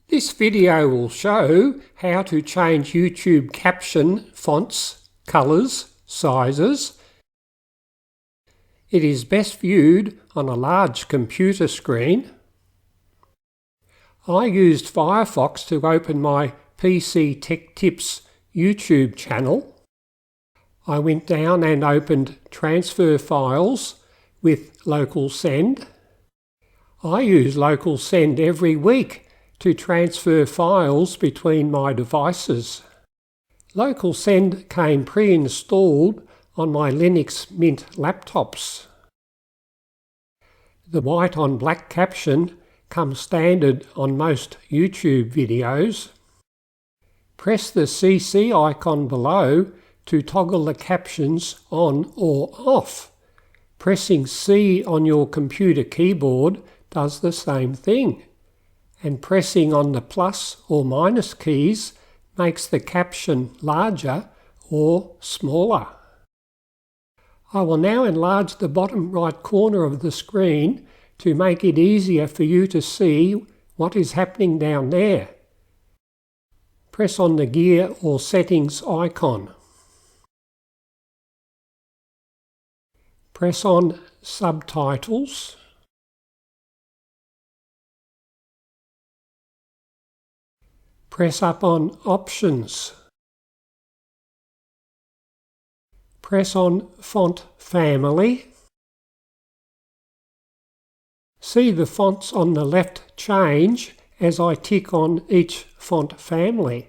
This video will show how to change YouTube caption fonts, colours, sizes. It is best viewed on a large computer screen. I used Firefox to open my PC Techtips YouTube channel. I went down and opened Transfer Files with Local Send. I use Local Send every week to transfer files between my devices. Local Send came pre-installed on my Linux Mint laptops. The white on black caption comes standard on most YouTube videos. Press the CC icon below to toggle the captions on or off. Pressing C on your computer keyboard does the same thing, and pressing on the plus or minus keys makes the caption larger or smaller. I will now enlarge the bottom right corner of the screen to make it easier for you to see what is happening down there. Press on the gear or settings icon. Press on Subtitles. Press up on Options. Press on Font Family. See the fonts on the left change as I tick on each font family.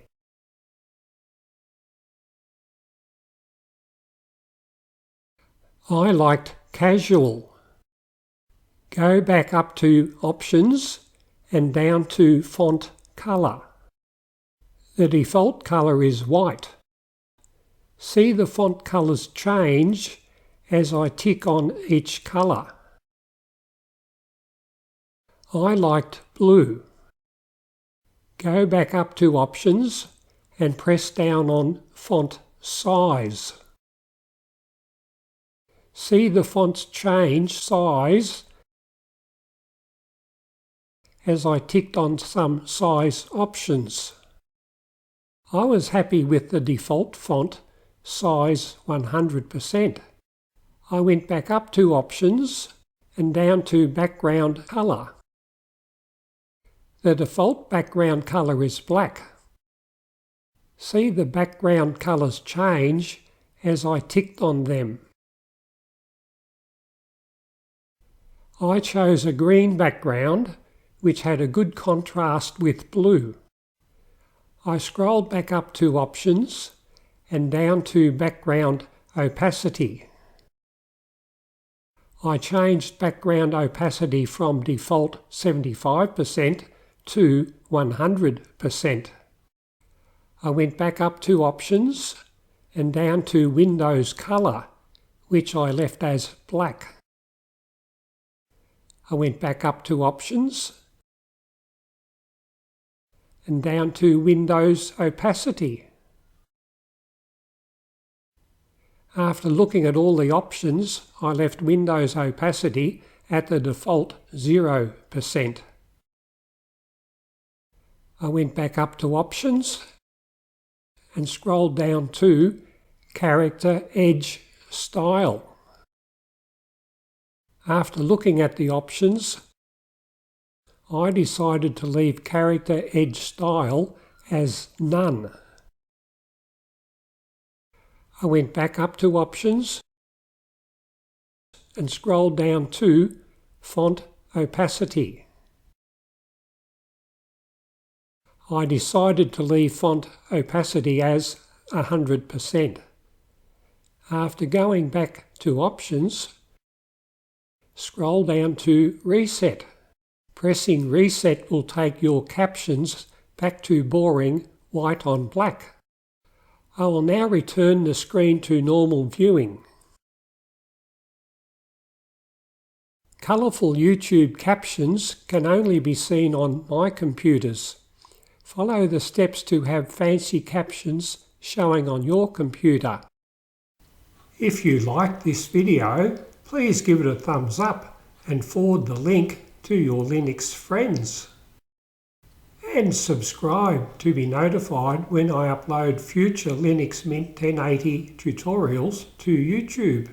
I liked Casual. Go back up to Options and down to Font Color. The default colour is white. See the font colours change as I tick on each colour. I liked blue. Go back up to Options and press down on Font Size. See the fonts change size as I ticked on some size options. I was happy with the default font, size 100%. I went back up to Options and down to Background Colour. The default background colour is black. See the background colours change as I ticked on them. I chose a green background which had a good contrast with blue. I scrolled back up to Options and down to Background Opacity. I changed background opacity from default 75% to 100%. I went back up to Options and down to Windows Color, which I left as black. I went back up to Options and down to Windows Opacity. After looking at all the options, I left Windows Opacity at the default 0%. I went back up to Options and scrolled down to Character Edge Style. After looking at the options, I decided to leave Character Edge Style as None. I went back up to Options and scrolled down to Font Opacity. I decided to leave font opacity as 100%. After going back to Options, scroll down to Reset. Pressing Reset will take your captions back to boring white on black. I will now return the screen to normal viewing. Colourful YouTube captions can only be seen on my computers. Follow the steps to have fancy captions showing on your computer. If you liked this video, please give it a thumbs up and forward the link to your Linux friends. and subscribe to be notified when I upload future Linux Mint 1080 tutorials to YouTube.